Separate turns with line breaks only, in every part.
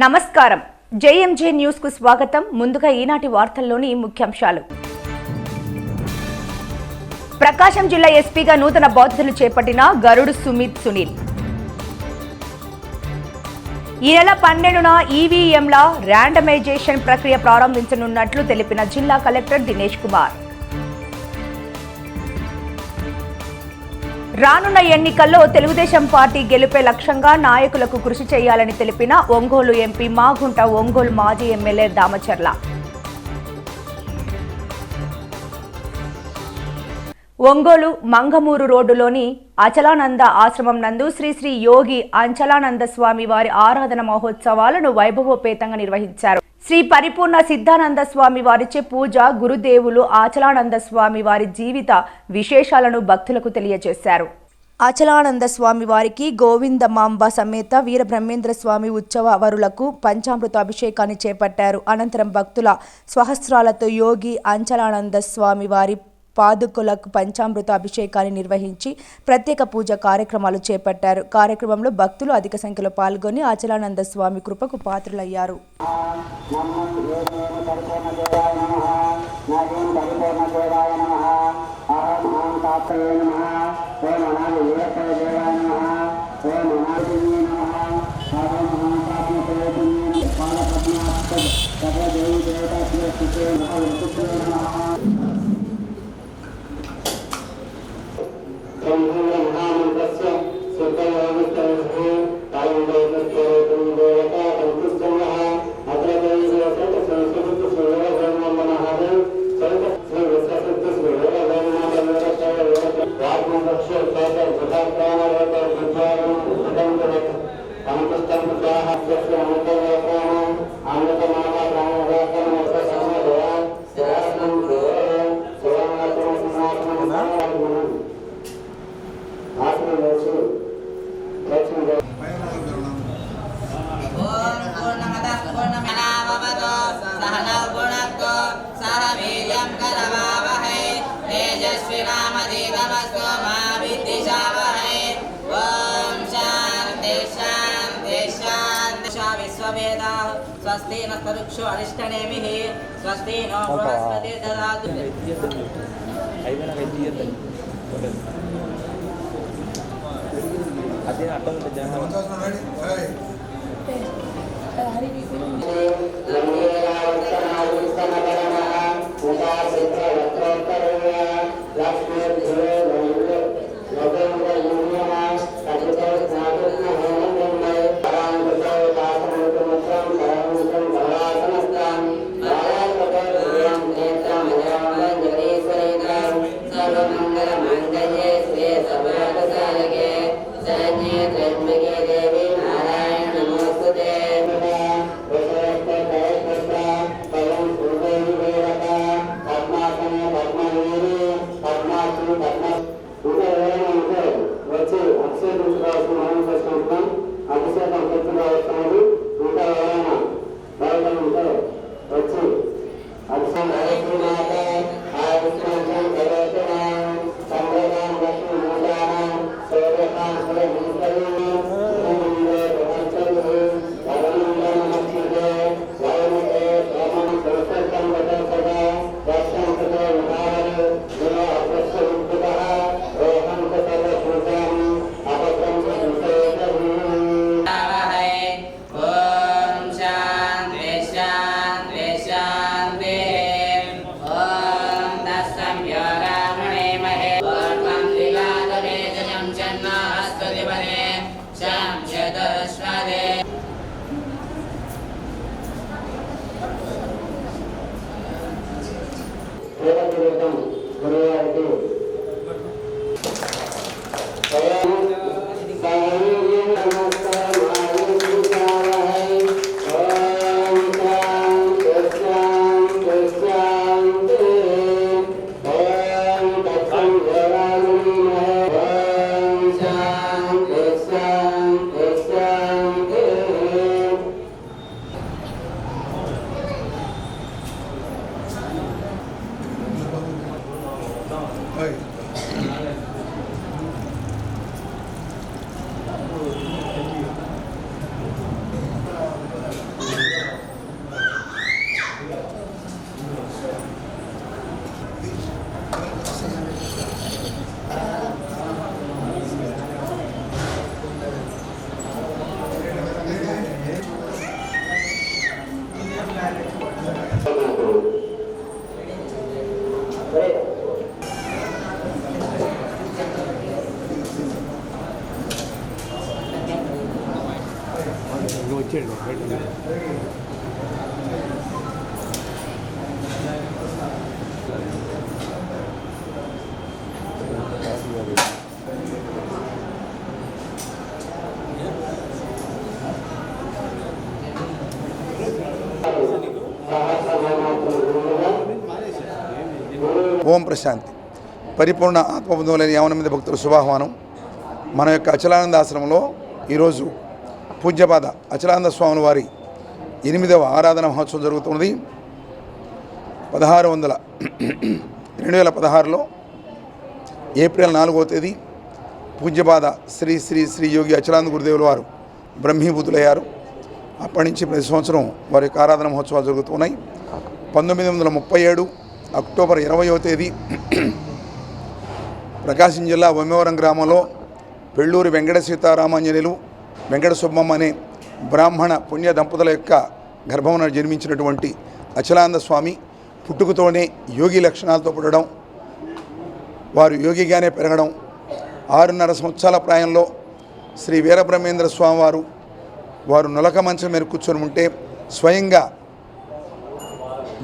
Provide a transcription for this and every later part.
నమస్కారం JMJ news కు స్వాగతం ముందుగా ఈనాటి వార్తల్లోని ముఖ్యాంశాలు ప్రకాశం జిల్లా ఎస్పీగా నూతన బాధ్యతలు చేపట్టిన గరుడు సుమిత్ సునీల్ ఈ నెల 12న ఈవీఎంల ర్యాండమైజేషన్ ప్రక్రియ ప్రారంభించనున్నట్లు తెలిపిన జిల్లా కలెక్టర్ దినేష్ కుమార్ రానున్న ఎన్నికల్లో తెలుగుదేశం పార్టీ గెలుపే లక్ష్యంగా నాయకులకు కృషి చేయాలని తెలిపిన ఒంగోలు ఎంపీ మాగుంట ఒంగోలు మాజీ ఎమ్మెల్యే దామచర్ల ఒంగోలు మంగమూరు రోడ్డులోని అచలానంద ఆశ్రమం నందు శ్రీ శ్రీ యోగి అంచలానంద స్వామి వారి ఆరాధన మహోత్సవాలను వైభవోపేతంగా నిర్వహించారు. శ్రీ పరిపూర్ణ సిద్ధానంద స్వామి వారిచే పూజ గురుదేవులు అచలానంద స్వామి వారి జీవిత విశేషాలను భక్తులకు తెలియజేశారు. అచలానంద స్వామి వారికి గోవిందమాంబ సమేత వీరబ్రహ్మేంద్ర స్వామి ఉత్సవ వరులకు పంచామృత అభిషేకాన్ని చేపట్టారు. అనంతరం భక్తుల స్వహస్రాలతో యోగి అంచలానంద స్వామి వారి పాదుకులకు పంచామృత అభిషేకాన్ని నిర్వహించి ప్రత్యేక పూజ కార్యక్రమాలు చేపట్టారు. కార్యక్రమంలో భక్తులు అధిక సంఖ్యలో పాల్గొని అచలానంద స్వామి కృపకు పాత్రులయ్యారు.
स्वस्ति न तरुक्षो अरिष्टनेमिः स्वस्ति नो बृहस्पति ददातु अదే అటోమేటిక్
ఓం ప్రశాంతి. పరిపూర్ణ ఆత్మబంధువులైన 50 భక్తుల శుభాహ్వానం. మన యొక్క అచలానంద ఆశ్రమంలో ఈరోజు పూజ్యపాద అచలానంద స్వాముల వారి 8వ ఆరాధన మహోత్సవం జరుగుతున్నది. 2016లో ఏప్రిల్ 4వ తేదీ పూజ్యపాద శ్రీ శ్రీ శ్రీ యోగి అచలానంద గురుదేవుల వారు బ్రహ్మీభూతులయ్యారు. అప్పటి నుంచి ప్రతి సంవత్సరం వారి యొక్క ఆరాధన మహోత్సవాలు జరుగుతున్నాయి. 1937 అక్టోబర్ 20వ తేదీ ప్రకాశం జిల్లా వమ్మవరం గ్రామంలో పెళ్ళూరి వెంకట సీతారామాంజనేయులు వెంకట సుబ్బమ్మ అనే బ్రాహ్మణ పుణ్య దంపతుల యొక్క గర్భమున జన్మించినటువంటి అచలానంద స్వామి పుట్టుకతోనే యోగి లక్షణాలతో పుట్టడం, వారు యోగిగానే పెరగడం, 6.5 సంవత్సరాల ప్రాయంలో శ్రీ వీరబ్రహ్మేంద్ర స్వామి వారు నులక మంచం మీద కూర్చొని ఉంటే స్వయంగా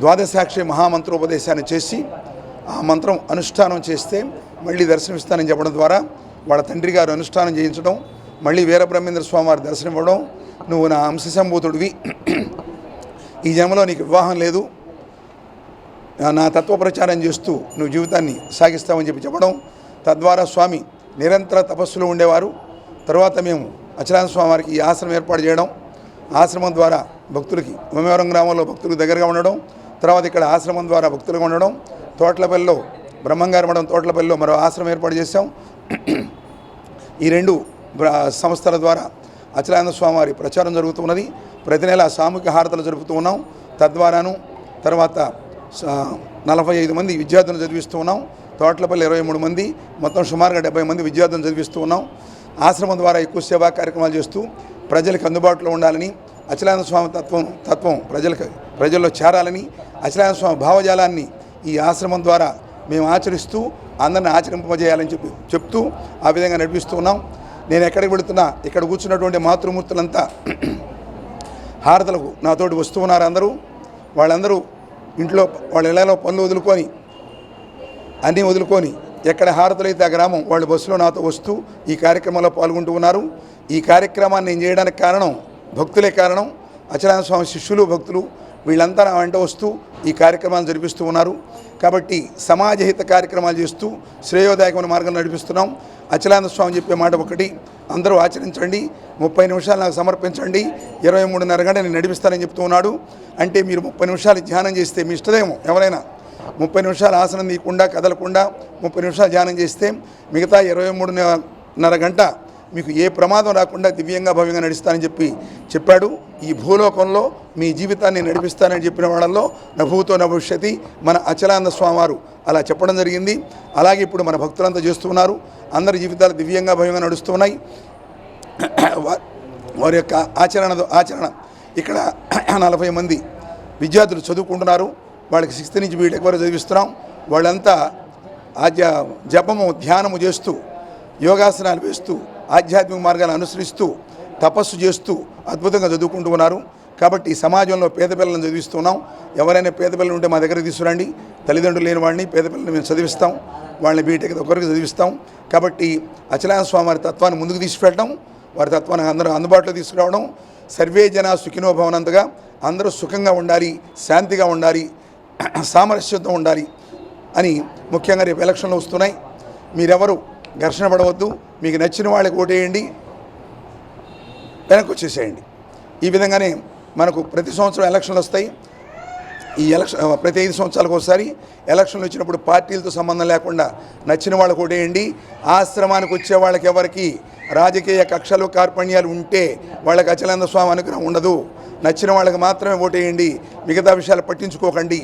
ద్వాదశాక్షి మహామంత్రోపదేశాన్ని చేసి ఆ మంత్రం అనుష్ఠానం చేస్తే మళ్ళీ దర్శనమిస్తానని చెప్పడం ద్వారా వాళ్ళ తండ్రి గారు అనుష్ఠానం చేయించడం, మళ్ళీ వీరబ్రహ్మేంద్ర స్వామి వారి దర్శనం ఇవ్వడం, నువ్వు నా అంశ సంభూతుడివి, ఈ జన్మలో నీకు వివాహం లేదు, నా తత్వ ప్రచారం చేస్తూ నువ్వు జీవితాన్ని సాగిస్తావని చెప్పడం, తద్వారా స్వామి నిరంతర తపస్సులో ఉండేవారు. తర్వాత మేము అచలానంద స్వామి వారికి ఈ ఆశ్రమం ఏర్పాటు చేయడం, ఆశ్రమం ద్వారా భక్తులకి ఉమేవరం గ్రామంలో భక్తులకు దగ్గరగా ఉండడం, తర్వాత ఇక్కడ ఆశ్రమం ద్వారా భక్తులుగా ఉండడం, తోట్లపల్లిలో బ్రహ్మంగారి మఠం తోట్లపల్లిలో మరో ఆశ్రమం ఏర్పాటు చేశాం. ఈ 2 సంస్థల ద్వారా అచలానంద స్వామి వారి ప్రచారం జరుగుతున్నది. ప్రతి నెల సామూహిక హారతలు జరుపుతూ ఉన్నాం. తద్వారాను తర్వాత 45 మంది విద్యార్థులను చదివిస్తూ ఉన్నాం. తోట్లపల్లి 23 మంది, మొత్తం సుమారుగా 70 మంది విద్యార్థులను చదివిస్తూ ఉన్నాం. ఆశ్రమం ద్వారా ఎక్కువ సేవా కార్యక్రమాలు చేస్తూ ప్రజలకు అందుబాటులో ఉండాలని, అచలానంద స్వామి తత్వం ప్రజల్లో చేరాలని, అచలానంద స్వామి భావజాలాన్ని ఈ ఆశ్రమం ద్వారా మేము ఆచరిస్తూ అందరిని ఆచరింపజేయాలని చెప్తూ ఆ విధంగా నడిపిస్తూ ఉన్నాం. నేను ఎక్కడికి వెళుతున్నా ఇక్కడ కూర్చున్నటువంటి మాతృమూర్తులంతా హారతలకు నాతోటి వస్తూ ఉన్నారు. వాళ్ళందరూ ఇంట్లో వాళ్ళ ఇళ్లలో పనులు వదులుకొని అన్నీ వదులుకొని ఎక్కడ హారతలైతే ఆ గ్రామం వాళ్ళు బస్సులో నాతో వస్తూ ఈ కార్యక్రమంలో పాల్గొంటూ ఉన్నారు. ఈ కార్యక్రమాన్ని నేను చేయడానికి కారణం భక్తులే కారణం. అచలానంద స్వామి శిష్యులు భక్తులు వీళ్ళంతా నా వెంట వస్తూ ఈ కార్యక్రమాలు జరిపిస్తూ ఉన్నారు. కాబట్టి సమాజహిత కార్యక్రమాలు చేస్తూ శ్రేయోదాయకమైన మార్గంలో నడిపిస్తున్నాం. అచలానంద స్వామి చెప్పే మాట ఒకటి, అందరూ ఆచరించండి, 30 నిమిషాలు నాకు సమర్పించండి, 23:30 గంటలు నేను నడిపిస్తానని చెప్తూ ఉన్నాడు. అంటే మీరు 30 నిమిషాలు ధ్యానం చేస్తే మీ ఇష్టదేమో ఎవరైనా 30 నిమిషాలు ఆసనం తీయకుండా కదలకుండా 30 నిమిషాలు ధ్యానం చేస్తే మిగతా 23:30 గంట మీకు ఏ ప్రమాదం రాకుండా దివ్యంగా భవ్యంగా నడుస్తానని చెప్పాడు. ఈ భూలోకంలో మీ జీవితాన్ని నడిపిస్తానని చెప్పిన వాళ్ళల్లో నభూతో నభవిష్యతి మన అచలానంద స్వామి వారు అలా చెప్పడం జరిగింది. అలాగే ఇప్పుడు మన భక్తులంతా చేస్తున్నారు. అందరి జీవితాలు దివ్యంగా భవ్యంగా నడుస్తున్నాయి. వారి యొక్క ఆచరణ ఇక్కడ 40 మంది విద్యార్థులు చదువుకుంటున్నారు. వాళ్ళకి 6th నుంచి బీటెక్ వరకు చదివిస్తున్నాం. వాళ్ళంతా జపము ధ్యానము చేస్తూ యోగాసనాలు వేస్తూ ఆధ్యాత్మిక మార్గాలను అనుసరిస్తూ తపస్సు చేస్తూ అద్భుతంగా చదువుకుంటూ ఉన్నారు. కాబట్టి ఈ సమాజంలో పేద పిల్లలను చదివిస్తున్నాం. ఎవరైనా పేద పిల్లలు ఉంటే మా దగ్గరికి తీసుకురండి. తల్లిదండ్రులు లేని వాడిని పేద పిల్లల్ని మేము చదివిస్తాం. వాళ్ళని బీటెక్ ఒకరికి చదివిస్తాం. కాబట్టి అచలానంద స్వామి వారి తత్వాన్ని ముందుకు తీసుకువెళ్ళడం, వారి తత్వాన్ని అందరూ అందుబాటులో తీసుకురావడం, సర్వే జన సుఖినో భవనంతగా అందరూ సుఖంగా ఉండాలి, శాంతిగా ఉండాలి, సామరస్యంతో ఉండాలి అని ముఖ్యంగా రేపు ఎలక్షన్లు వస్తున్నాయి. మీరెవరు ఘర్షణ పడవద్దు, మీకు నచ్చిన వాళ్ళకి ఓటేయండి, వెనక్కి వచ్చేసేయండి. ఈ విధంగానే మనకు ప్రతి సంవత్సరం ఎలక్షన్లు వస్తాయి. ఈ ప్రతి 5 సంవత్సరాలకు ఒకసారి ఎలక్షన్లు వచ్చినప్పుడు పార్టీలతో సంబంధం లేకుండా నచ్చిన వాళ్ళకి ఓటేయండి. ఆశ్రమానికి వచ్చే వాళ్ళకి ఎవరికి రాజకీయ కక్షలు కార్పణ్యాలు ఉంటే వాళ్ళకి అచలానంద స్వామి అనుగ్రహం ఉండదు. నచ్చిన వాళ్ళకి మాత్రమే ఓటేయండి, మిగతా విషయాలు పట్టించుకోకండి.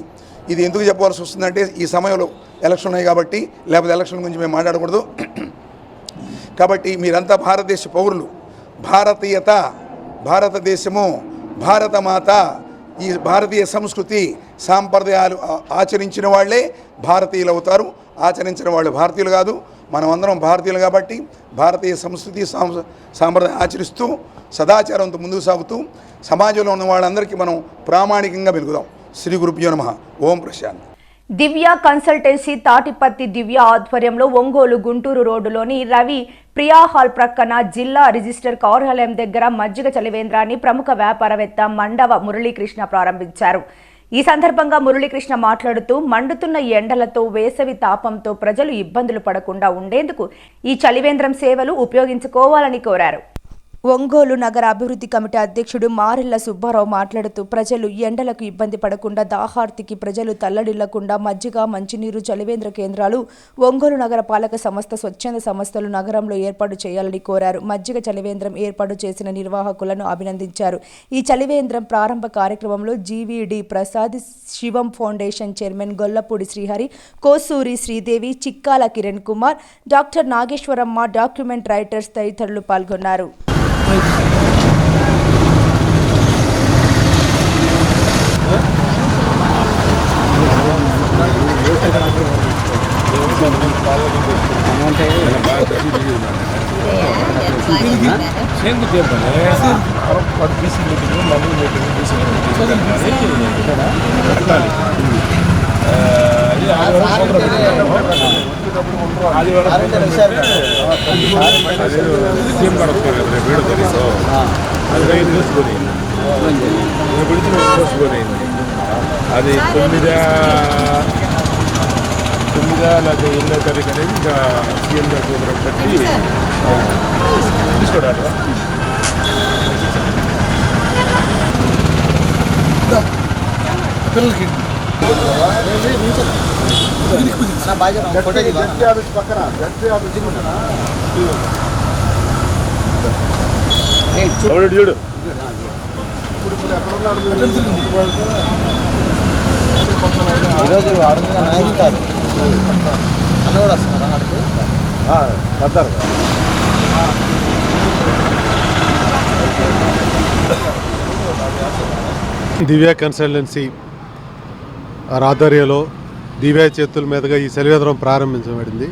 ఇది ఎందుకు చెప్పవలసి వస్తుందంటే ఈ సమయంలో ఎలక్షన్ ఉన్నాయి కాబట్టి, లేకపోతే ఎలక్షన్ గురించి మేము మాట్లాడకూడదు. కాబట్టి మీరంతా భారతదేశ పౌరులు. భారతీయత, భారతదేశము, భారతమాత, ఈ భారతీయ సంస్కృతి సాంప్రదాయాలు ఆచరించిన వాళ్ళే భారతీయులు అవుతారు. ఆచరించిన వాళ్ళు భారతీయులు కాదు. మనం అందరం భారతీయులు కాబట్టి భారతీయ సంస్కృతి సాంప్రదాయం ఆచరిస్తూ సదాచారంతో ముందుకు సాగుతూ సమాజంలో ఉన్న వాళ్ళందరికీ మనం ప్రామాణికంగా వెలుగుదాం. శ్రీ గురుభ్యో నమః. ఓం ప్రశాంత్.
దివ్య కన్సల్టెన్సీ తాటిపత్తి దివ్య ఆధ్వర్యంలో ఒంగోలు గుంటూరు రోడ్డులోని రవి ప్రియా హాల్ ప్రక్కన జిల్లా రిజిస్టర్ కార్యాలయం దగ్గర మజ్జిగ చలివేంద్రాన్ని ప్రముఖ వ్యాపారవేత్త మండవ మురళీకృష్ణ ప్రారంభించారు. ఈ సందర్భంగా మురళీకృష్ణ మాట్లాడుతూ మండుతున్న ఎండలతో వేసవి తాపంతో ప్రజలు ఇబ్బందులు పడకుండా ఉండేందుకు ఈ చలివేంద్రం సేవలు ఉపయోగించుకోవాలని కోరారు. ఒంగోలు నగర అభివృద్ధి కమిటీ అధ్యక్షుడు మారెళ్ల సుబ్బారావు మాట్లాడుతూ ప్రజలు ఎండలకు ఇబ్బంది పడకుండా దాహార్తికి ప్రజలు తల్లడిల్లకుండా మజ్జిగ మంచినీరు చలివేంద్ర కేంద్రాలు ఒంగోలు నగర పాలక సంస్థ స్వచ్ఛంద సంస్థలు నగరంలో ఏర్పాటు చేయాలని కోరారు. మజ్జిగ చలివేంద్రం ఏర్పాటు చేసిన నిర్వాహకులను అభినందించారు. ఈ చలివేంద్రం ప్రారంభ కార్యక్రమంలో GVD Prasad, Shivam foundation chairman Gollapudi Srihari, Kosuri Sridevi, Chikkala Kiran Kumar, doctor Nageswaramma, document writers తదితరులు పాల్గొన్నారు.
అది 9వ లేకపోతే 8వ తారీఖు అనేది ఇంకా సీఎం గారి ప్రోగ్రాం బట్టి తీసుకోవడానికి పిల్లలకి చూడు ఈరోజు అన్న కూడా వస్తారు. దివ్య కన్సల్టెన్సీ ఆధ్వర్యంలో దివ్య చేతుల మీదుగా ఈ చలివేంద్రం ప్రారంభించబడింది.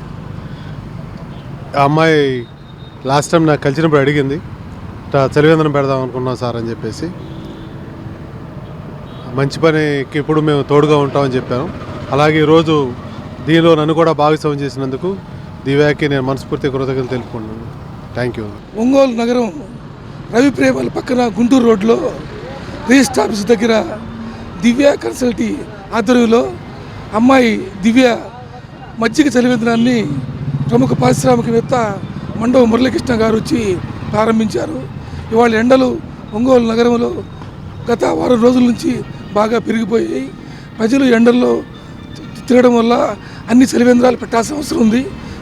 ఆ అమ్మాయి లాస్ట్ టైం నాకు కలిసినప్పుడు అడిగింది, చలివేంద్రం పెడదాం అనుకున్నాం సార్ అని చెప్పేసి. మంచి పనికి ఇప్పుడు మేము తోడుగా ఉంటామని చెప్పాను. అలాగే ఈరోజు దీనిలో నన్ను కూడా భాగస్వామ్యం చేసినందుకు దివ్యాకి నేను మనస్ఫూర్తి కృతజ్ఞతలు తెలుపుకుంటున్నాను. Thank you.
ఒంగోలు నగరం రవి ప్రేమల పక్కన గుంటూరు రోడ్లో రిజిస్టర్ ఆఫీస్ దగ్గర దివ్య కన్సల్టీ ఆధ్వర్యంలో అమ్మాయి దివ్య మజ్జిగ చలివేంద్రాన్ని ప్రముఖ పారిశ్రామికవేత్త మండవ మురళీకృష్ణ గారు వచ్చి ప్రారంభించారు. ఇవాళ ఎండలు ఒంగోలు నగరంలో గత వారం రోజుల నుంచి బాగా పెరిగిపోయాయి. ప్రజలు ఎండల్లో తిరగడం వల్ల అన్ని చలివేంద్రాలు పెట్టాల్సిన అవసరం ఉంది.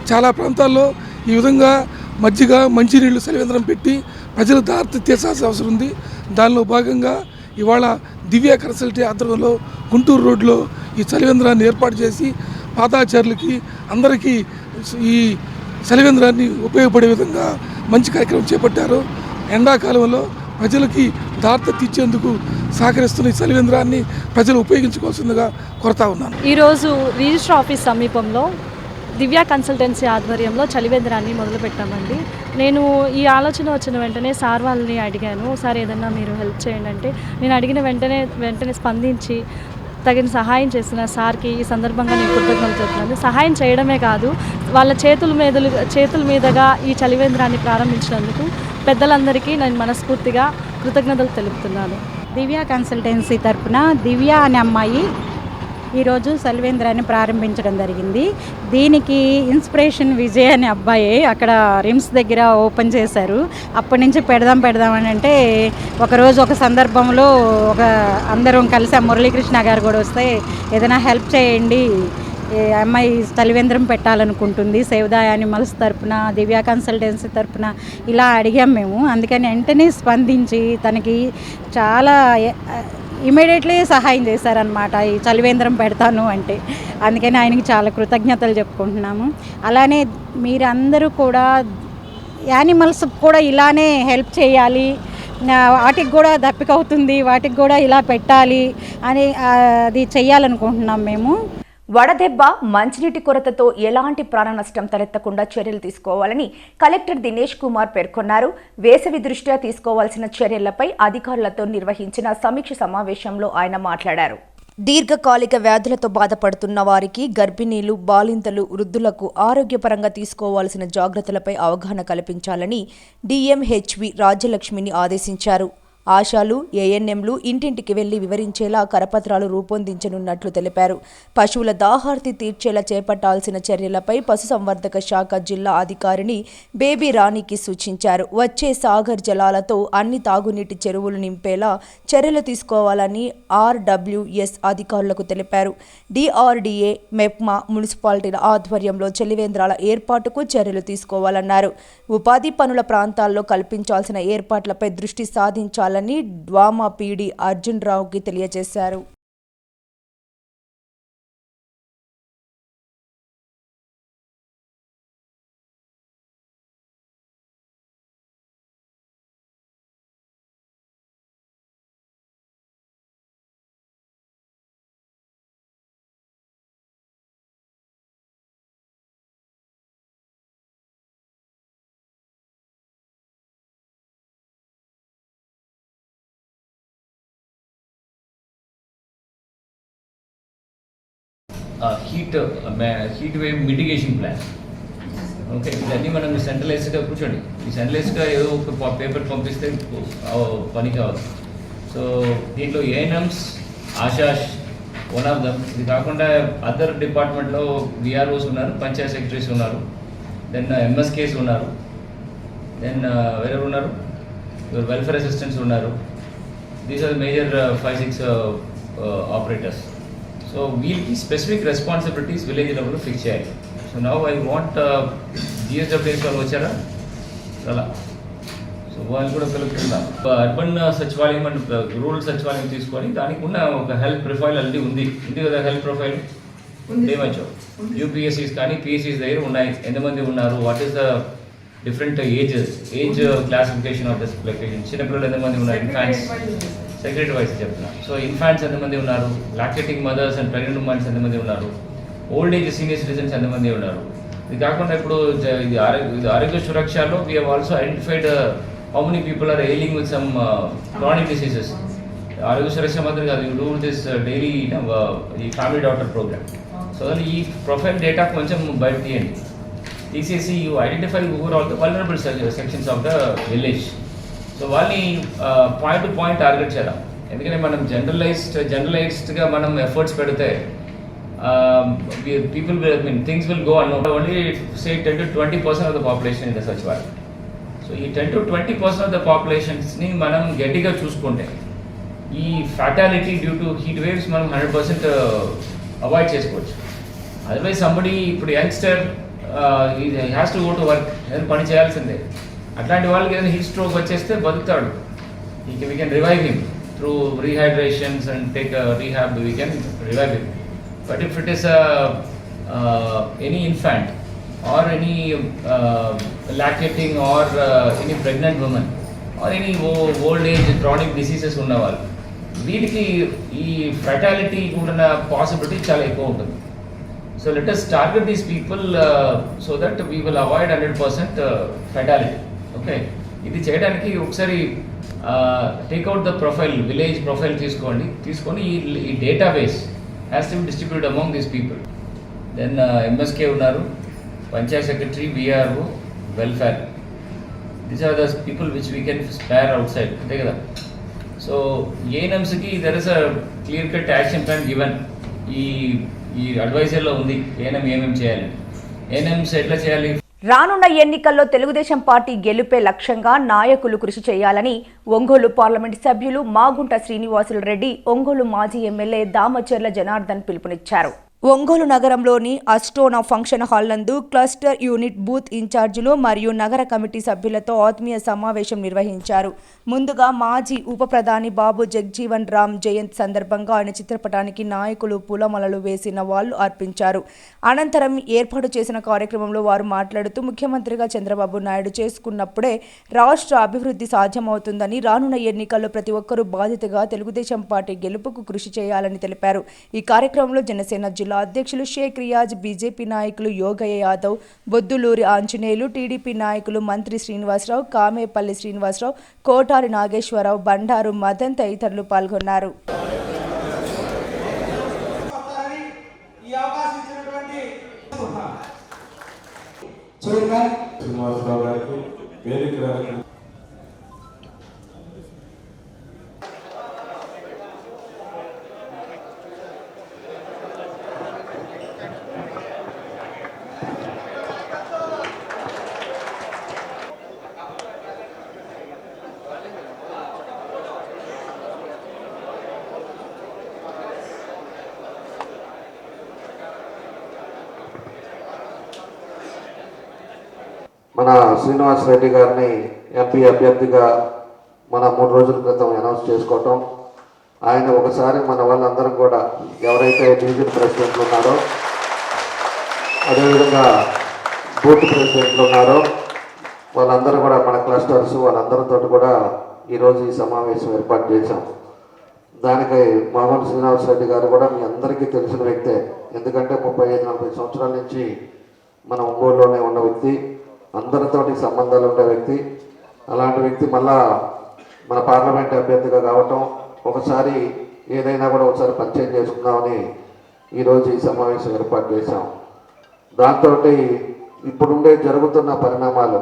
చాలా ప్రాంతాల్లో ఈ విధంగా మజ్జిగ మంచినీళ్ళు చలివేంద్రం పెట్టి ప్రజలు దారి తీర్చాల్సిన అవసరం ఉంది. దానిలో భాగంగా ఇవాళ దివ్య కన్సల్టీ ఆధ్వర్యంలో గుంటూరు రోడ్లో ఈ చలివేంద్రాన్ని ఏర్పాటు చేసి పాదాచారులకి అందరికీ ఈ చలివేంద్రాన్ని ఉపయోగపడే విధంగా మంచి కార్యక్రమం చేపట్టారు. ఎండాకాలంలో ప్రజలకి దార్త తీర్చేందుకు సహకరిస్తున్న ఈ చలివేంద్రాన్ని ప్రజలు ఉపయోగించుకోవాల్సిందిగా కోరుతా ఉన్నాను.
ఈరోజు రిజిస్టర్ ఆఫీస్ సమీపంలో దివ్య కన్సల్టెన్సీ ఆధ్వర్యంలో చలివేంద్రాన్ని మొదలుపెట్టామండి. నేను ఈ ఆలోచన వచ్చిన వెంటనే సార్ వాళ్ళని అడిగాను, సార్ ఏదన్నా మీరు హెల్ప్ చేయండి అంటే, నేను అడిగిన వెంటనే స్పందించి తగిన సహాయం చేసిన సార్కి ఈ సందర్భంగా నేను కృతజ్ఞతలు చెప్తున్నాను. సహాయం చేయడమే కాదు, వాళ్ళ చేతుల మీదుగా ఈ చలివేంద్రాన్ని ప్రారంభించినందుకు పెద్దలందరికీ నేను మనస్ఫూర్తిగా కృతజ్ఞతలు తెలుపుతున్నాను.
దివ్య కన్సల్టెన్సీ తరఫున దివ్య అనే అమ్మాయి ఈరోజు చలివేంద్రాన్ని ప్రారంభించడం జరిగింది. దీనికి ఇన్స్పిరేషన్ విజయ్ అనే అబ్బాయి అక్కడ రిమ్స్ దగ్గర ఓపెన్ చేశారు. అప్పటి నుంచి పెడదామని అంటే ఒకరోజు ఒక సందర్భంలో అందరం కలిసి మురళీకృష్ణ గారు కూడా వస్తే ఏదైనా హెల్ప్ చేయండి, అమ్మాయి చలివేంద్రం పెట్టాలనుకుంటుంది సేవ్ ద యానిమల్స్ తరఫున, దివ్య కన్సల్టెన్సీ తరఫున ఇలా అడిగాం మేము. అందుకని వెంటనే స్పందించి తనకి చాలా ఇమీడియట్లీ సహాయం చేశారనమాట. ఈ చలివేంద్రం పెడతాను అంటే అందుకని ఆయనకి చాలా కృతజ్ఞతలు చెప్పుకుంటున్నాము. అలానే మీరందరూ కూడా యానిమల్స్ కూడా ఇలానే హెల్ప్ చేయాలి, వాటికి కూడా దప్పిక అవుతుంది, వాటికి కూడా ఇలా పెట్టాలి అని అది చెయ్యాలనుకుంటున్నాం మేము.
వడదెబ్బ, మంచినీటి కొరతతో ఎలాంటి ప్రాణ నష్టం తలెత్తకుండా చర్యలు తీసుకోవాలని కలెక్టర్ దినేష్ కుమార్ పేర్కొన్నారు. వేసవి దృష్ట్యా తీసుకోవాల్సిన చర్యలపై అధికారులతో నిర్వహించిన సమీక్ష సమావేశంలో ఆయన మాట్లాడారు. దీర్ఘకాలిక వ్యాధులతో బాధపడుతున్న వారికి, గర్భిణీలు, బాలింతలు, వృద్ధులకు ఆరోగ్యపరంగా తీసుకోవాల్సిన జాగ్రత్తలపై అవగాహన కల్పించాలని డిఎంహెచ్వి రాజ్యలక్ష్మిని ఆదేశించారు. ఆశాలు, ఏఎన్ఎంలు ఇంటింటికి వెళ్లి వివరించేలా కరపత్రాలు రూపొందించనున్నట్లు తెలిపారు. పశువుల దాహార్తి తీర్చేలా చేపట్టాల్సిన చర్యలపై పశుసంవర్ధక శాఖ జిల్లా అధికారిని బేబీ రాణికి సూచించారు. వచ్చే సాగర్ జలాలతో అన్ని తాగునీటి చెరువులు నింపేలా చర్యలు తీసుకోవాలని ఆర్డబ్ల్యూఎస్ అధికారులకు తెలిపారు. డిఆర్డీఏ, మెప్మా, మున్సిపాలిటీల ఆధ్వర్యంలో చలివేంద్రాల ఏర్పాటుకు చర్యలు తీసుకోవాలన్నారు. ఉపాధి పనుల ప్రాంతాల్లో కల్పించాల్సిన ఏర్పాట్లపై దృష్టి సాధించాలని డ్వామా పీడీ అర్జున్ రావుకి తెలియజేశారు.
Heat wave mitigation plan. Okay, ఇవన్నీ మనం సెంట్రలైజ్డ్గా కూర్చోండి. ఈ సెంట్రలైజ్డ్గా ఏదో ఒక పేపర్ పంపిస్తే పని కావాలి. సో దీంట్లో ఏఎన్ఎమ్స్, ఆశాష్ వన్ ఆఫ్ దమ్. ఇది కాకుండా అదర్ డిపార్ట్మెంట్లో విఆర్ఓస్ ఉన్నారు, పంచాయత్ సెక్రటరీస్ ఉన్నారు, దెన్ ఎంఎస్కేస్ ఉన్నారు, దెన్ వేరే ఉన్నారు, వెల్ఫేర్ అసిస్టెంట్స్ ఉన్నారు. These are major 5-6 operators. So వీళ్ళకి స్పెసిఫిక్ రెస్పాన్సిబిలిటీస్ విలేజ్ లెవెల్లో ఫిక్స్ చేయాలి. So now I want GSWS వాళ్ళు వచ్చారా అలా, సో వాళ్ళు కూడా పిలుపుకుందాం. అర్బన్ సచివాలయం అండ్ రూరల్ సచివాలయం తీసుకొని దానికి ఉన్న ఒక హెల్త్ ప్రొఫైల్ ఆల్రెడీ ఉంది కదా. హెల్త్ ప్రొఫైల్ ఏమొచ్చు యూపీఎస్సీస్ కానీ పిఎస్సీస్ దగ్గర ఉన్నాయి. ఎంతమంది ఉన్నారు, what is the different age classification of this location. చిన్నపిల్లలు ఎంతమంది ఉన్నారు, ఇన్ఫాంట్స్ సెక్రటరీ వైస్ చెప్తున్నా. సో ఇన్ఫాంట్స్ ఎంతమంది ఉన్నారు, lactating mothers and pregnant womens ఎంతమంది ఉన్నారు, ఓల్డ్ ఏజ్ సీనియర్ సిటిజన్స్ ఎంతమంది ఉన్నారు. ఇది కాకుండా ఇప్పుడు ఇది ఆరోగ్య సురక్షలో we have also identified how many people are ailing with some chronic diseases. Aarogya Suraksha మాత్రం కాదు, యూ డూ దిస్ డైలీ ఈ ఫ్యామిలీ డాక్టర్ ప్రోగ్రామ్. సో ఈ ప్రొఫైల్ డేటా కొంచెం బయట తీయండి. తీసేసి you identify over all the vulnerable sections of the village. So వాళ్ళని point to point target చేద్దాం. ఎందుకంటే మనం జనరలైజ్డ్గా మనం ఎఫర్ట్స్ పెడితే people things will go on only say 10 to 20% of the population in the సచివాలయం. సో ఈ 10 to 20% ఆఫ్ ద పాపులేషన్స్ని మనం గట్టిగా చూసుకుంటే ఈ fatality due to heat waves మనం 100% అవాయిడ్ చేసుకోవచ్చు. అదర్వైజ్ సంబడి ఇప్పుడు youngster has to go to work, ఏదైనా పని చేయాల్సిందే. అట్లాంటి వాళ్ళకి ఏదైనా హీట్ స్ట్రోక్ వచ్చేస్తే బతుకుతాడు. We can revive him through rehydrations and take rehab, we can revive him. But if it is any infant or any lactating or any pregnant women or any old age chronic diseases ఉన్నవాళ్ళు, వీటికి ఈ fatality ఉన్న possibility చాలా ఎక్కువ ఉంటుంది. So let us target these people so that we will avoid 100% fatality. Okay, ఇది చేయడానికి ఒకసారి take out the profile, village profile తీసుకొని ఈ database has to be distribute among these people. Then MSK ఉన్నారు, panchayat secretary, VRO, welfare. These are the people which we can spare outside, అంతే కదా. So ఏఎన్ఎమ్స్కి there is a clear cut action plan given. ఈ అడ్వైజర్లో ఉంది ANM ఏమేమి చేయాలి, ANMs ఎట్లా చేయాలి.
రానున్న ఎన్నికల్లో తెలుగుదేశం పార్టీ గెలుపే లక్ష్యంగా నాయకులు కృషి చేయాలని ఒంగోలు పార్లమెంటు సభ్యులు మాగుంట శ్రీనివాసులు రెడ్డి, ఒంగోలు మాజీ ఎమ్మెల్యే దామచర్ల జనార్దన్ పిలుపునిచ్చారు. ఒంగోలు నగరంలోని అస్టోనా ఫంక్షన్ హాల్ నందు క్లస్టర్ యూనిట్ బూత్ ఇన్ఛార్జీలు మరియు నగర కమిటీ సభ్యులతో ఆత్మీయ సమావేశం నిర్వహించారు. ముందుగా మాజీ ఉప ప్రధాని బాబు జగ్జీవన్ రామ్ జయంతి సందర్భంగా ఆయన చిత్రపటానికి నాయకులు పూలమాలలు వేసి నివాళులు అర్పించారు. అనంతరం ఏర్పాటు చేసిన కార్యక్రమంలో వారు మాట్లాడుతూ ముఖ్యమంత్రిగా చంద్రబాబు నాయుడు చేసుకున్నప్పుడే రాష్ట్ర అభివృద్ధి సాధ్యమవుతుందని, రానున్న ఎన్నికల్లో ప్రతి ఒక్కరూ బాధ్యతగా తెలుగుదేశం పార్టీ గెలుపుకు కృషి చేయాలని తెలిపారు. ఈ కార్యక్రమంలో జనసేన జిల్లా అధ్యక్షులు షేక్ రియాజ్, బీజేపీ నాయకులు యోగయ్య యాదవ్, బొద్దులూరి ఆంజనేయులు, టీడీపీ నాయకులు మంత్రి శ్రీనివాసరావు, కామేపల్లి శ్రీనివాసరావు, కోటారి నాగేశ్వరరావు, బండారు మదన్ తదితరులు పాల్గొన్నారు.
శ్రీనివాసరావు గారికి వేదిక
మన శ్రీనివాస్ రెడ్డి గారిని ఎంపీ అభ్యర్థిగా మన 3 రోజుల క్రితం అనౌన్స్ చేసుకోవటం, ఆయన ఒకసారి మన వాళ్ళందరం కూడా ఎవరైతే డివిజన్ ప్రెసిడెంట్లు ఉన్నారో, అదేవిధంగా బూత్ ప్రెసిడెంట్లు ఉన్నారో వాళ్ళందరూ కూడా మన క్లస్టర్స్ వాళ్ళందరితో కూడా ఈరోజు ఈ సమావేశం ఏర్పాటు చేశాం. దానికి మామూలు శ్రీనివాస్ రెడ్డి గారు కూడా మీ అందరికీ తెలిసిన వ్యక్తే. ఎందుకంటే 35-40 సంవత్సరాల నుంచి మన ఒంగోలులోనే ఉన్న వ్యక్తి, అందరితోటి సంబంధాలు ఉండే వ్యక్తి. అలాంటి వ్యక్తి మళ్ళా మన పార్లమెంట్ అభ్యర్థిగా కావటం, ఒకసారి ఏదైనా కూడా ఒకసారి పరిచయం చేసుకుందామని ఈరోజు ఈ సమావేశం ఏర్పాటు చేశాం. దాంతో ఇప్పుడుండే జరుగుతున్న పరిణామాలు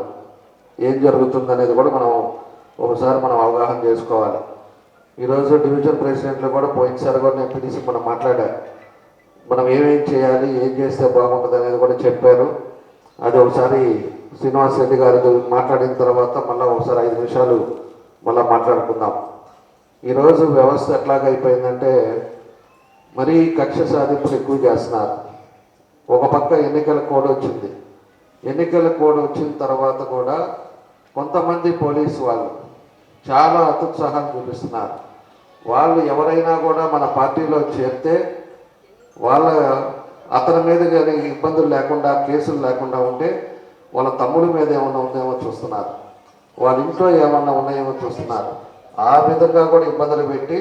ఏం జరుగుతుందనేది కూడా ఒకసారి మనం అవగాహన చేసుకోవాలి. ఈరోజు డివిజన్ ప్రెసిడెంట్లు కూడా పోయినసారి కూడా నేను పిలిచి మనం మాట్లాడా, మనం ఏమేం చేయాలి, ఏం చేస్తే బాగుంటుంది అనేది కూడా చెప్పారు. అది ఒకసారి శ్రీనివాస్ రెడ్డి గారు మాట్లాడిన తర్వాత మళ్ళీ ఒకసారి 5 నిమిషాలు మళ్ళీ మాట్లాడుకుందాం. ఈరోజు వ్యవస్థ ఎట్లాగైపోయిందంటే మరీ కక్ష సాధింపులు ఎక్కువ చేస్తున్నారు. ఒక పక్క ఎన్నికల కోడ్ వచ్చింది. ఎన్నికల కోడ్ వచ్చిన తర్వాత కూడా కొంతమంది పోలీసు వాళ్ళు చాలా అత్యుత్సాహాన్ని చూపిస్తున్నారు. వాళ్ళు ఎవరైనా కూడా మన పార్టీలో చేరితే అతని మీద కానీ ఇబ్బందులు లేకుండా, కేసులు లేకుండా ఉంటే వాళ్ళ తమ్ముడి మీద ఏమన్నా ఉందేమో చూస్తున్నారు, వాళ్ళ ఇంట్లో ఏమన్నా ఉన్నాయేమో చూస్తున్నారు. ఆ విధంగా కూడా ఇబ్బందులు పెట్టి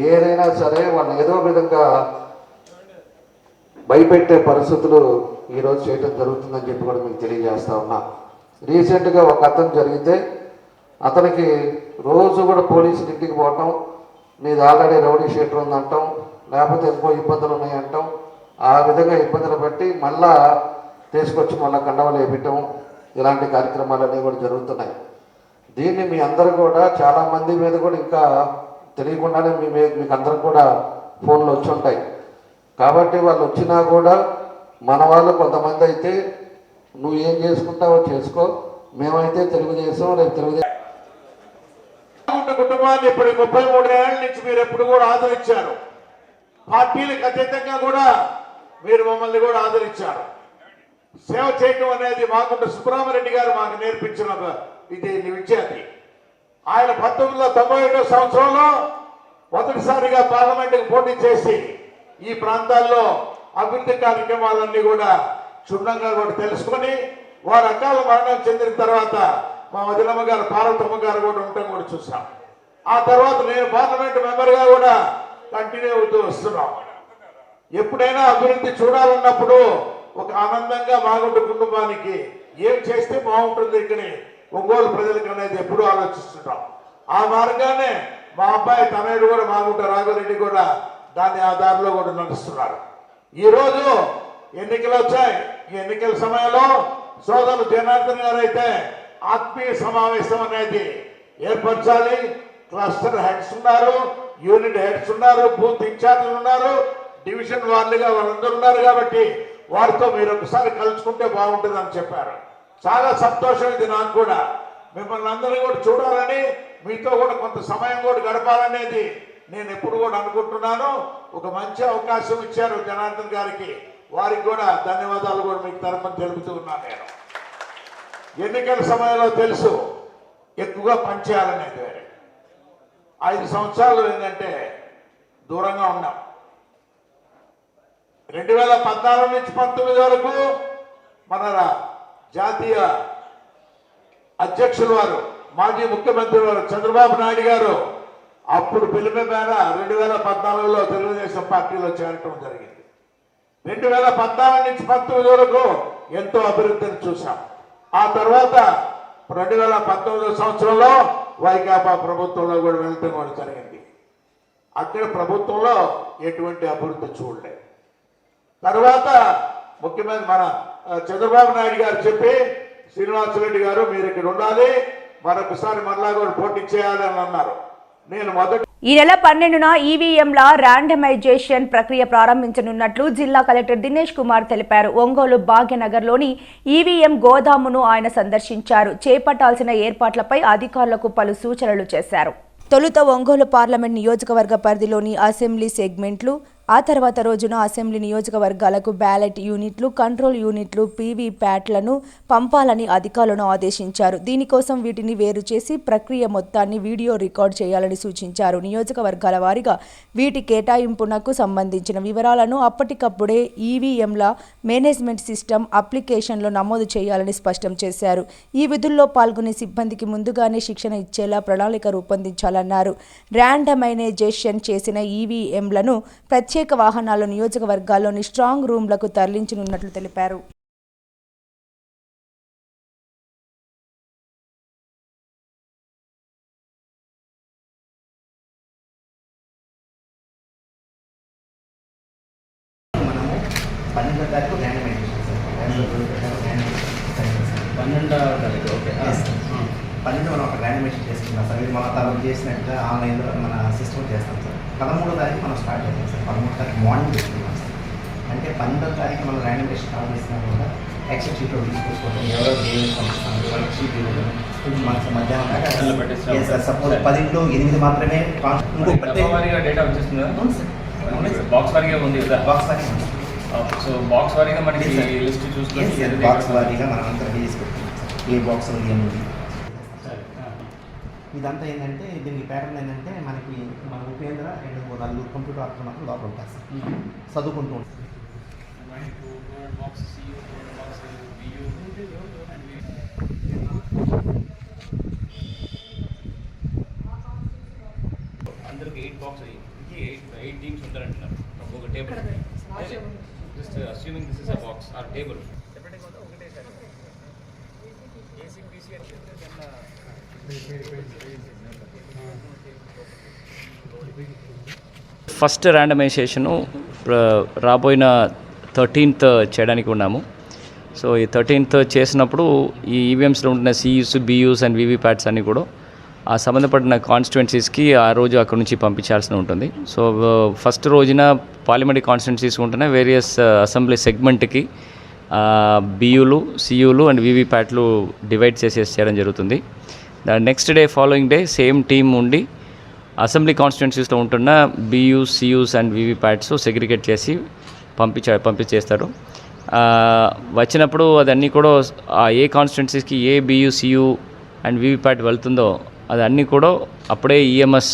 ఏదైనా సరే వాళ్ళని ఏదో విధంగా భయపెట్టే పరిస్థితులు ఈరోజు చేయడం జరుగుతుందని చెప్పి కూడా మీకు తెలియజేస్తా ఉన్నా. రీసెంట్గా ఒక అతను జరిగితే అతనికి రోజు కూడా పోలీసులు ఇంటికి పోవటం, నీది ఆల్రెడీ రౌడీ షీటర్ ఉందంటాం, లేకపోతే ఇంకో ఇబ్బందులు ఉన్నాయంటాం. ఆ విధంగా ఇబ్బందులు పెట్టి మళ్ళా తీసుకొచ్చి మళ్ళీ కండవలు వేయటం, ఇలాంటి కార్యక్రమాలన్నీ కూడా జరుగుతున్నాయి. దీన్ని మీ అందరూ కూడా చాలామంది మీద కూడా ఇంకా తెలియకుండానే మీకు అందరికి కూడా ఫోన్లు వచ్చి ఉంటాయి. కాబట్టి వాళ్ళు వచ్చినా కూడా మన వాళ్ళు కొంతమంది అయితే నువ్వు ఏం చేసుకుంటావో చేసుకో, మేమైతే తెలుగుదేశం రేపు తెలుగుదేశం
కుటుంబాన్ని ఇప్పుడు 33 ఏళ్ళ నుంచి మీరు ఎప్పుడు కూడా ఆదరించారు. పార్టీలకు అతీతంగా కూడా మీరు మమ్మల్ని కూడా ఆదరించారు. సేవ చేయటం అనేది మాకుంట సుబ్రహ్మరెడ్డి గారు మాకు నేర్పించిన విద్యార్థి. ఆయన 1997 సంవత్సరంలో మొదటిసారిగా పార్లమెంటుకు పోటీ చేసి ఈ ప్రాంతాల్లో అభివృద్ధి కార్యక్రమాలన్నీ కూడా క్షుణ్ణంగా కూడా తెలుసుకొని వారు అకాల మరణం చెందిన తర్వాత మా వదిలమ్మ గారు పార్వతమ్మ గారు కూడా ఉండటం కూడా చూసాం. ఆ తర్వాత నేను పార్లమెంట్ మెంబర్గా కూడా కంటిన్యూ అవుతూ వస్తున్నాం. ఎప్పుడైనా అభివృద్ధి చూడాలన్నప్పుడు ఒక ఆనందంగా మాగుంట కుటుంబానికి ఏం చేస్తే బాగుంటుంది ఇక్కడ ఒంగోలు ప్రజలకు అనేది ఎప్పుడూ ఆలోచిస్తుంటాం. ఆ మార్గానే మా అబ్బాయి తనయుడు కూడా మాగుంట రాఘవరెడ్డి కూడా దాన్ని ఆ దారిలో కూడా నడుస్తున్నారు. ఈరోజు ఎన్నికలు వచ్చాయి. ఈ ఎన్నికల సమయంలో సోదరులు జనార్దన్ గారు అయితే ఆత్మీయ సమావేశం అనేది ఏర్పరచాలి. క్లస్టర్ హెడ్స్ ఉన్నారు, యూనిట్ హెడ్స్ ఉన్నారు, బూత్ ఇన్ఛార్జీలు ఉన్నారు, డివిజన్ వార్డుగా వాళ్ళందరూ ఉన్నారు. కాబట్టి వారితో మీరు ఒకసారి కలుసుకుంటే బాగుంటుందని చెప్పారు. చాలా సంతోషం ఇది నాకు కూడా. మిమ్మల్ని అందరూ కూడా చూడాలని, మీతో కూడా కొంత సమయం కూడా గడపాలనేది నేను ఎప్పుడు కూడా అనుకుంటున్నాను. ఒక మంచి అవకాశం ఇచ్చారు జనార్దన్ గారికి, వారికి కూడా ధన్యవాదాలు కూడా మీకు తరపున తెలుపుతూ ఉన్నాను. నేను ఎన్నికల సమయంలో తెలుసు ఎక్కువగా పనిచేయాలనేది వేరే. 5 సంవత్సరాలు ఏంటంటే దూరంగా ఉన్నాం. 2014 నుంచి 19 వరకు మన జాతీయ అధ్యక్షులు వారు, మాజీ ముఖ్యమంత్రి వారు చంద్రబాబు నాయుడు గారు అప్పుడు పిలుపు మేర 2014లో తెలుగుదేశం పార్టీలో చేరటం జరిగింది. 2014 నుంచి 19 వరకు ఎంతో అభివృద్ధిని చూసాం. ఆ తర్వాత 2019 సంవత్సరంలో వైకాపా ప్రభుత్వంలో కూడా వెళ్ళటం కూడా జరిగింది. అక్కడ ప్రభుత్వంలో ఎటువంటి అభివృద్ధి చూడలేదు. తర్వాత ముఖ్యమంత్రి మన చంద్రబాబు నాయుడు గారు చెప్పి, శ్రీనివాసరెడ్డి గారు మీరు ఇక్కడ ఉండాలి, మరొకసారి మరలా కూడా పోటీ చేయాలి అని అన్నారు. నేను
ఈ నెల 12న ఈవీఎంల ర్యాండమైజేషన్ ప్రక్రియ ప్రారంభించనున్నట్లు జిల్లా కలెక్టర్ దినేష్ కుమార్ తెలిపారు. ఒంగోలు భాగ్యనగర్లోని ఈవీఎం గోదామును ఆయన సందర్శించారు. చేపట్టాల్సిన ఏర్పాట్లపై అధికారులకు పలు సూచనలు చేశారు. తొలుత ఒంగోలు పార్లమెంట్ నియోజకవర్గ పరిధిలోని అసెంబ్లీ సెగ్మెంట్లు, ఆ తర్వాత రోజున అసెంబ్లీ నియోజకవర్గాలకు బ్యాలెట్ యూనిట్లు, కంట్రోల్ యూనిట్లు, పీవీప్యాట్లను పంపాలని అధికారులను ఆదేశించారు. దీనికోసం వీటిని వేరు చేసి ప్రక్రియ మొత్తాన్ని వీడియో రికార్డ్ చేయాలని సూచించారు. నియోజకవర్గాల వారీగా వీటి కేటాయింపునకు సంబంధించిన వివరాలను అప్పటికప్పుడే ఈవీఎంల మేనేజ్మెంట్ సిస్టమ్ అప్లికేషన్లో నమోదు చేయాలని స్పష్టం చేశారు. ఈ విధుల్లో పాల్గొనే సిబ్బందికి ముందుగానే శిక్షణ ఇచ్చేలా ప్రణాళిక రూపొందించాలన్నారు. ర్యాండమైజేషన్ చేసిన ఈవీఎంలను ప్రత్యేక వాహనాలు నియోజకవర్గాల్లోని స్ట్రాంగ్ రూమ్లకు తరలించనున్నట్లు తెలిపారు.
మనం ఒక ర్యాండమైజేషన్ చేసుకున్నాం సార్. ఇది మన తరఫు చేసినట్టుగా ఆన్లైన్లో మన సిస్టమ్ చేస్తాం సార్. 13వ తారీఖు మనం స్టార్ట్ చేస్తాం సార్. 13వ తారీఖు మార్నింగ్ చేసుకున్నాం సార్. అంటే 12వ తారీఖు మనం ర్యాండమైజేషన్ స్టార్ట్ చేసినా కూడా ఎక్సెల్ షీట్లో తీసుకొచ్చుకోవడం, ఎవరో దేవుని పంపిస్తాం వర్క్ షీట్ ఇవ్వడం, మనకు మధ్యాహ్నం దాకా సార్. సపోజ్ 10లో 8 మాత్రమే
డేటా వచ్చేస్తుందా? బాక్స్ వారీగా ఉంది కదా?
బాక్స్ వారీగా ఉంది.
సో బాక్స్ వారీగా మనకి లిస్ట్ చూసుకొని
బాక్స్ వారీగా మనం అంతా రెడీ చేసి పెట్టుకుంటాం సార్. ఏ బాక్స్ ఏముంది ఇదంతా ఏంటంటే దీనికి ప్యాటర్న్ ఏంటంటే మనకి మన ఉపేంద్ర 2-4 కంప్యూటర్ ఆపరేటర్ మాత్రం లోపల ఉంటారు సార్. చదువుకుంటూ ఉంటారు.
అందరికి 8 బాక్స్ 8 టీమ్స్ ఉంటారంటున్నారు ఒక table. Just assuming this is a box or table. First randomization రాబోయిన 13th చేయడానికి ఉన్నాము. సో ఈ 13th చేసినప్పుడు ఈ ఈవీఎంస్లో ఉంటున్న సియూస్, బియూస్ అండ్ వీవీప్యాట్స్ అన్నీ కూడా ఆ సంబంధపడిన కాన్స్టిట్యుయెన్సీస్కి ఆ రోజు అక్కడ నుంచి పంపించాల్సి ఉంటుంది. సో ఫస్ట్ రోజున పార్లమెంటరీ కాన్స్టిట్యుయెన్సీస్ ఉంటున్న వేరియస్ అసెంబ్లీ సెగ్మెంట్కి బియూలు, సియూలు అండ్ వీవీప్యాట్లు డివైడ్ చేయడం జరుగుతుంది. Next day following day same team ఉండి అసెంబ్లీ కాన్స్టిట్యుయెన్సీస్లో ఉంటున్న బియూస్, సియూస్ అండ్ వీవీప్యాట్స్ సెగ్రిగేట్ చేసి పంపించేస్తారు. వచ్చినప్పుడు అదన్నీ కూడా ఏ కాన్స్టిట్యుయెన్సీస్కి ఏ బియూ, సియూ అండ్ వీవీప్యాట్ వెళ్తుందో అదన్నీ కూడా అప్పుడే ఈఎంఎస్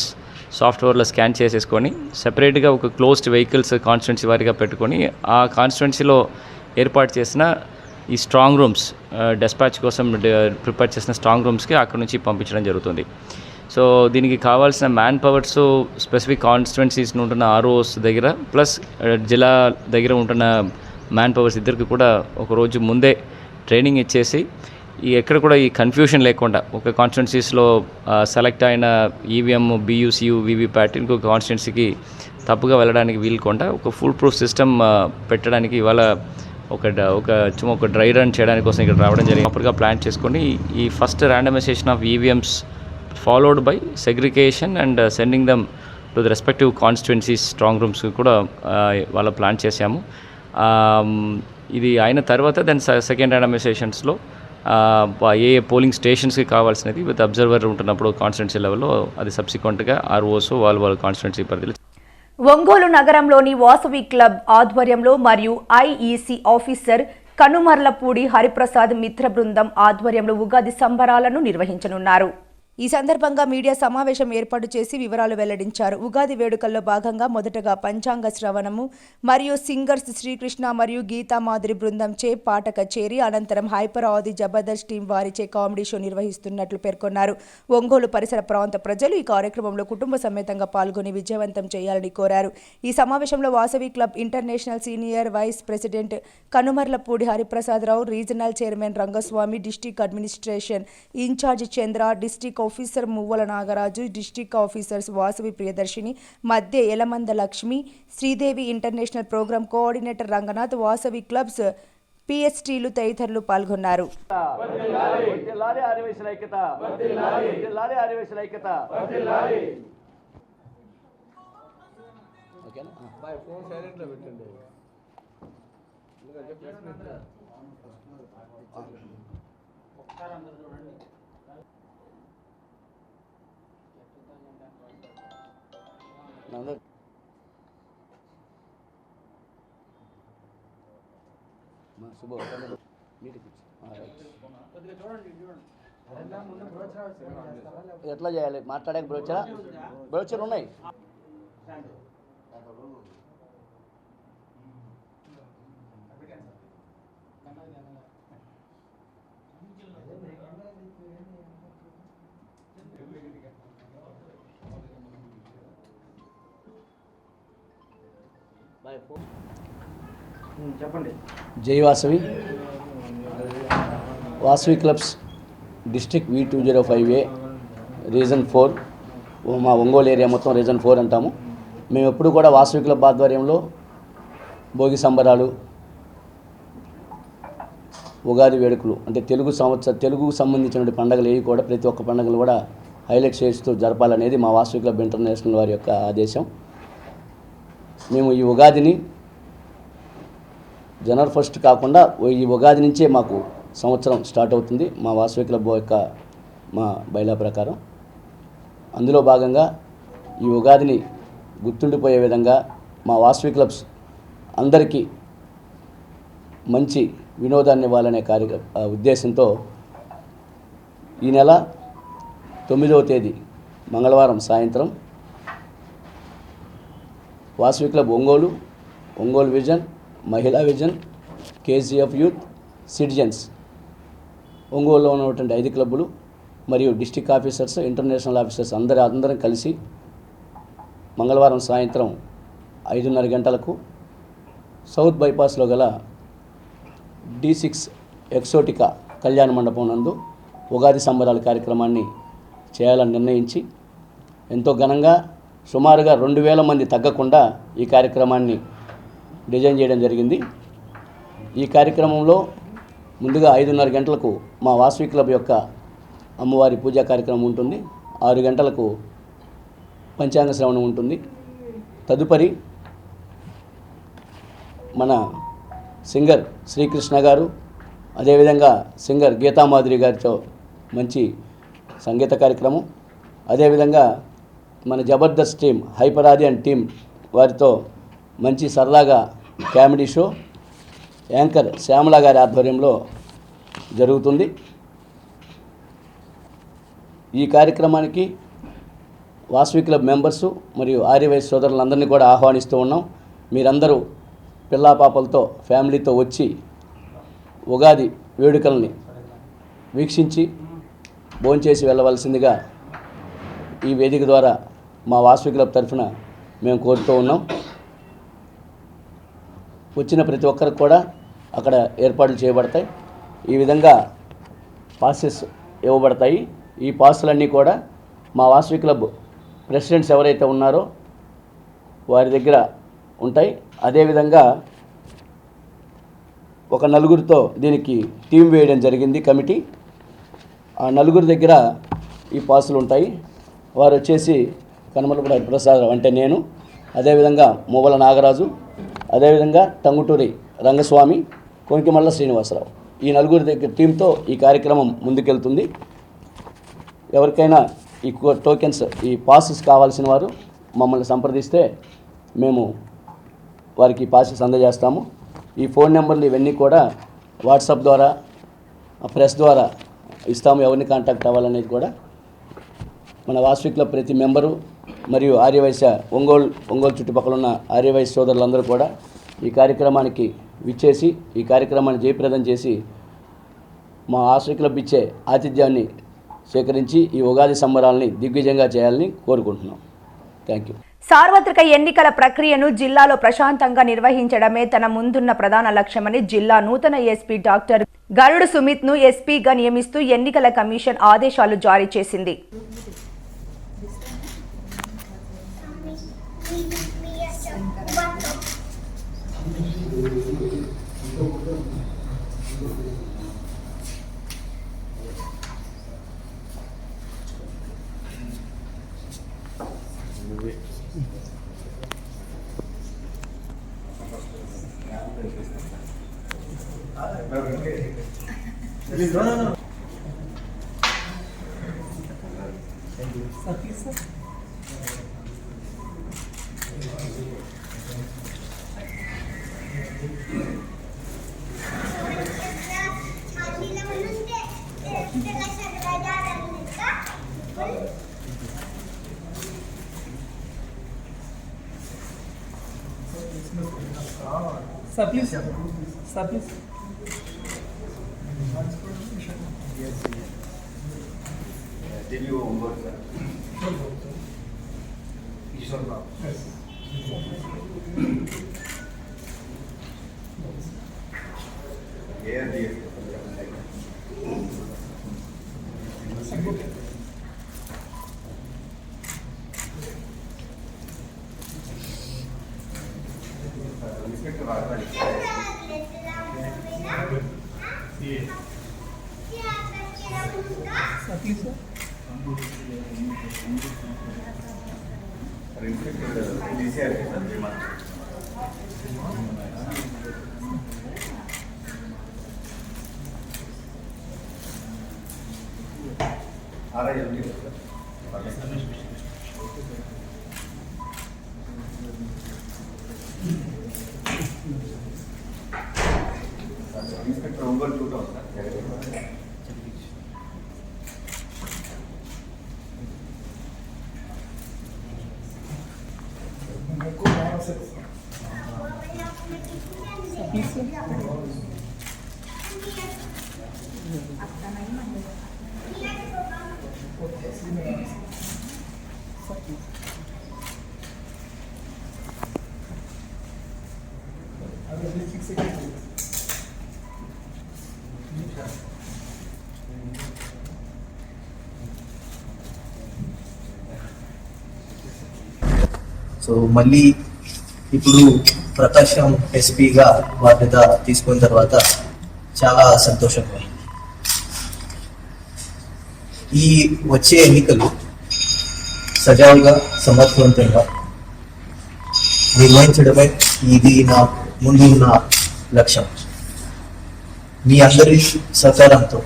సాఫ్ట్వేర్లో స్కాన్ చేసేసుకొని సెపరేట్గా ఒక క్లోజ్డ్ వెహికల్స్ కాన్స్టిట్యుయెన్సీ వారిగా పెట్టుకొని ఆ కాన్స్టిట్యుయెన్సీలో ఏర్పాటు చేసిన ఈ స్ట్రాంగ్ రూమ్స్, డిస్పాచ్ కోసం ప్రిపేర్ చేసిన స్ట్రాంగ్ రూమ్స్కి అక్కడ నుంచి పంపించడం జరుగుతుంది. సో దీనికి కావాల్సిన మ్యాన్ పవర్స్ స్పెసిఫిక్ కాన్స్టిట్యుయెన్సీస్ ఉంటున్న ఆర్ఓస్ దగ్గర ప్లస్ జిల్లా దగ్గర ఉంటున్న మ్యాన్ పవర్స్ ఇద్దరికి కూడా ఒకరోజు ముందే ట్రైనింగ్ ఇచ్చేసి ఎక్కడ కూడా ఈ కన్ఫ్యూషన్ లేకుండా ఒక కాన్స్టిట్యుయెన్సీస్లో సెలెక్ట్ అయిన ఈవీఎం, బియూసియు, వీవీప్యాట్ ఇంకొక కాన్స్టిట్యుయెన్సీకి తప్పుగా వెళ్ళడానికి వీలుకుండా ఒక ఫుల్ ప్రూఫ్ సిస్టమ్ పెట్టడానికి ఇవాళ ఒక డ్రై రన్ చేయడానికి కోసం ఇక్కడ రావడం జరిగింది. ప్రాపర్గా ప్లాన్ చేసుకొని ఈ first randomization of EVMs followed by segregation and sending them to the respective constituencies strong రూమ్స్కి కూడా వాళ్ళ ప్లాన్ చేశాము. ఇది అయిన తర్వాత దెన్ సెకండ్ ర్యాండమైజేషన్స్లో ఏ పోలింగ్ స్టేషన్స్కి కావాల్సినది విత్ అబ్జర్వర్ ఉంటున్నప్పుడు కాన్స్టిట్యుయెన్సీ లెవెల్లో అది సబ్సిక్వెంట్గా ఆర్ఓస్ వాళ్ళ కాన్స్టిట్యుయెన్సీ పరిధిలో.
ఒంగోలు నగరంలోని వాసవి క్లబ్ ఆధ్వర్యంలో మరియు ఐఈసీ ఆఫీసర్ కనుమర్లపూడి హరిప్రసాద్ మిత్ర బృందం ఆధ్వర్యంలో ఉగాది సంబరాలను నిర్వహించనున్నారు. ఈ సందర్భంగా మీడియా సమావేశం ఏర్పాటు చేసి వివరాలు వెల్లడించారు. ఉగాది వేడుకల్లో భాగంగా మొదటగా పంచాంగ శ్రవణము మరియు సింగర్స్ శ్రీకృష్ణ మరియు గీతా మాధురి బృందంచే పాట కచేరీ, అనంతరం హైపర్ ఆది జబర్దస్త్ టీం వారిచే కామెడీ షో నిర్వహిస్తున్నట్లు పేర్కొన్నారు. ఒంగోలు పరిసర ప్రాంత ప్రజలు ఈ కార్యక్రమంలో కుటుంబ సమేతంగా పాల్గొని విజయవంతం చేయాలని కోరారు. ఈ సమావేశంలో Vasavi club international senior vice president Kanumarlapudi Hariprasadarao, regional chairman Rangaswamy, district administration incharge Chandra, district officer Muvvala Nagaraju, district officers Vasavi Priyadarshini, మధ్య Elamanda Lakshmi, Sridevi, international programme coordinator Ranganath, Vasavi clubs పిహెచ్టీలు తదితరులు పాల్గొన్నారు.
ఎట్లా చేయాలి మాట్లాడే బ్రోచర్ ఉన్నాయి.
చెప్పండి.
జై Vasavi. Vasavi clubs district V205A region 4, మా ఒంగోలు ఏరియా మొత్తం రీజన్ 4 అంటాము. మేము ఎప్పుడు కూడా వాసవి క్లబ్ ఆధ్వర్యంలో భోగి సంబరాలు, ఉగాది వేడుకలు అంటే తెలుగుకు సంబంధించిన పండుగలు ఏవి కూడా ప్రతి ఒక్క పండుగలు కూడా హైలైట్ చేస్తూ జరపాలనేది మా వాసవి క్లబ్ ఇంటర్నేషనల్ వారి యొక్క ఆదేశం. మేము ఈ ఉగాదిని జనవరి 1 కాకుండా ఈ ఉగాది నుంచే మాకు సంవత్సరం స్టార్ట్ అవుతుంది మా వాసవి క్లబ్ యొక్క మా బైలా ప్రకారం. అందులో భాగంగా ఈ ఉగాదిని గుర్తుండిపోయే విధంగా మా వాసవి క్లబ్స్ అందరికీ మంచి వినోదాన్ని ఇవ్వాలనే ఉద్దేశంతో ఈ నెల 9వ తేదీ మంగళవారం సాయంత్రం వాసవి క్లబ్ ఒంగోలు విజన్, మహిళా విజన్, KCF యూత్, సిటిజన్స్, ఒంగోలులో ఉన్నటువంటి 5 క్లబ్బులు మరియు డిస్టిక్ ఆఫీసర్స్, ఇంటర్నేషనల్ ఆఫీసర్స్ అందరం కలిసి మంగళవారం సాయంత్రం 5:30 గంటలకు సౌత్ బైపాస్లో గల D6 ఎక్సోటికా కళ్యాణ మండపం నందు ఉగాది సంబరాల కార్యక్రమాన్ని చేయాలని నిర్ణయించి ఎంతో ఘనంగా సుమారుగా 2000 మంది తగ్గకుండా ఈ కార్యక్రమాన్ని డిజైన్ చేయడం జరిగింది. ఈ కార్యక్రమంలో ముందుగా 5:30 గంటలకు మా వాసవి క్లబ్ యొక్క అమ్మవారి పూజా కార్యక్రమం ఉంటుంది. 6 గంటలకు పంచాంగ శ్రవణం ఉంటుంది. తదుపరి మన సింగర్ శ్రీకృష్ణ గారు, అదేవిధంగా సింగర్ గీతా మాధురి గారితో మంచి సంగీత కార్యక్రమం, అదేవిధంగా మన జబర్దస్త్ టీం, హైపర్ ఆది అండ్ టీం వారితో మంచి సరదాగా కామెడీ షో యాంకర్ శ్యామల గారి ఆధ్వర్యంలో జరుగుతుంది. ఈ కార్యక్రమానికి వాసవి క్లబ్ మెంబర్సు మరియు ఆర్యవైశ్య సోదరులందరినీ కూడా ఆహ్వానిస్తూ ఉన్నాం. మీరందరూ పిల్లాపాపలతో ఫ్యామిలీతో వచ్చి ఉగాది వేడుకల్ని వీక్షించి భోంచేసి వెళ్ళవలసిందిగా ఈ వేదిక ద్వారా మా వాసవి క్లబ్ తరఫున మేము కోరుతూ ఉన్నాం. వచ్చిన ప్రతి ఒక్కరికి కూడా అక్కడ ఏర్పాట్లు చేయబడతాయి. ఈ విధంగా పాసెస్ ఇవ్వబడతాయి. ఈ పాసులన్నీ కూడా మా వాసవి క్లబ్ ప్రెసిడెంట్స్ ఎవరైతే ఉన్నారో వారి దగ్గర ఉంటాయి. అదేవిధంగా ఒక నలుగురితో దీనికి టీం వేయడం జరిగింది కమిటీ. ఆ నలుగురి దగ్గర ఈ పాసులు ఉంటాయి. వారు వచ్చేసి కనుమలపూడి హరిప్రసాదరావు అంటే నేను, అదేవిధంగా మువ్వల నాగరాజు, అదేవిధంగా టంగుటూరి రంగస్వామి, కొంకిమల్ల శ్రీనివాసరావు, ఈ నలుగురి దగ్గర టీంతో ఈ కార్యక్రమం ముందుకెళ్తుంది. ఎవరికైనా ఈ టోకెన్స్, ఈ పాసెస్ కావాల్సిన వారు మమ్మల్ని సంప్రదిస్తే మేము వారికి పాసెస్ అందజేస్తాము. ఈ ఫోన్ నెంబర్లు ఇవన్నీ కూడా వాట్సాప్ ద్వారా, ప్రెస్ ద్వారా ఇస్తాము. ఎవరిని కాంటాక్ట్ అవ్వాలనేది కూడా మన వాసవి క్లబ్ ప్రతి మెంబరు మరియు ఆర్యవైశ్య ఒంగోలు చుట్టుపక్కల ఉన్న ఆర్యవైశ్య సోదరులందరూ కూడా ఈ కార్యక్రమానికి విచ్చేసి ఈ కార్యక్రమాన్ని జయప్రదం చేసి మా వాసవి క్లబ్ ఇచ్చే ఆతిథ్యాన్ని స్వీకరించి ఈ ఉగాది సంబరాలని దిగ్విజయంగా చేయాలని కోరుకుంటున్నాం. Thank you.
సార్వత్రిక ఎన్నికల ప్రక్రియను జిల్లాలో ప్రశాంతంగా నిర్వహించడమే తన ముందున్న ప్రధాన లక్ష్యమని జిల్లా నూతన ఎస్పీ డాక్టర్ గరుడు సుమిత్ను ఎస్పీగా నియమిస్తూ ఎన్నికల కమిషన్ ఆదేశాలు జారీ చేసింది.
సో మళ్ళీ ఇప్పుడు ప్రకాశం ఎస్పీగా బాధ్యత తీసుకున్న తర్వాత చాలా సంతోషంగా ఉంది. ఈ వచ్చే ఎన్నికలు సజావుగా సమర్థవంతంగా నిర్వహించడమే ఇది నా ముందు ఉన్న లక్ష్యం. మీ అందరి సహకారంతో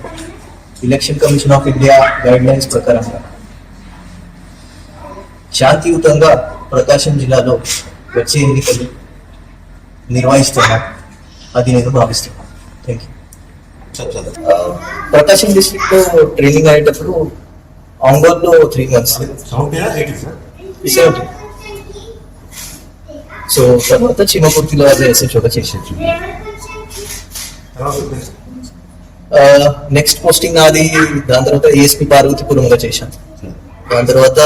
election commission of India guide lines ప్రకారంగా శాంతియుతంగా ప్రకాశం జిల్లాలో వచ్చే ఎన్నికలు నిర్వహిస్తున్నాం. అది నేను భావిస్తున్నాను. Thank you. ప్రకాశం డిస్ట్రిక్ట్ లో ట్రైనింగ్ అయ్యేటప్పుడు ఒంగోలులో 3 months, 70. సో తర్వాత చీమకుర్తిలో అదే ఎస్హెచ్ఓగా చేసేది. నెక్స్ట్ పోస్టింగ్ నాది. దాని తర్వాత ఏఎస్పీ పార్వతీపురంగా చేశాను. దాని తర్వాత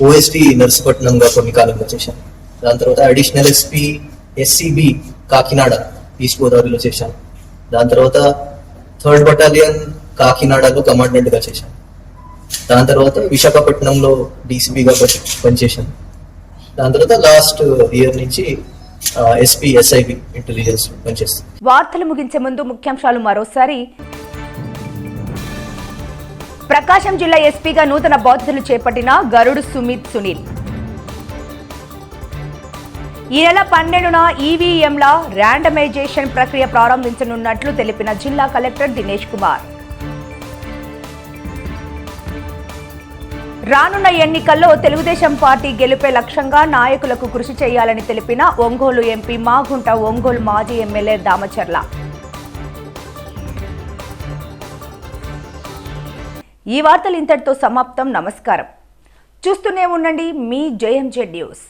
ఓఎస్టీ నర్సపట్నంగా కొన్ని కాలంగా చేశాను. దాని తర్వాత additional SP SCB Kakinada east గోదావరిలో చేశాను. దాని తర్వాత 3rd బటాలియన్ కాకినాడలో కమాండెంట్గా చేశాను. దాని తర్వాత విశాఖపట్నంలో డీసీబీగా పనిచేశాను. దాని తర్వాత లాస్ట్ ఇయర్ నుంచి ఎస్పీ ఎస్ఐబి ఇంటెలిజెన్స్ పనిచేస్తాను.
వార్తలు ముగించే ముందు ముఖ్యాంశాలు మరోసారి. ప్రకాశం జిల్లా ఎస్పీగా నూతన బాధ్యతలు చేపట్టిన గరుడు సుమిత్ సునీల్. ఈ నెల 12న ఈవీఎంల ర్యాండమైజేషన్ ప్రక్రియ ప్రారంభించనున్నట్లు తెలిపిన జిల్లా కలెక్టర్ దినేష్ కుమార్. రానున్న ఎన్నికల్లో తెలుగుదేశం పార్టీ గెలుపే లక్ష్యంగా నాయకులకు కృషి చేయాలని తెలిపిన ఒంగోలు ఎంపీ మాగుంట ఒంగోలు మాజీ ఎమ్మెల్యే దామచర్ల. ఈ వార్తలు ఇంతటితో సమాప్తం. నమస్కారం. చూస్తూనే ఉండండి మీ జేఎంజే న్యూస్.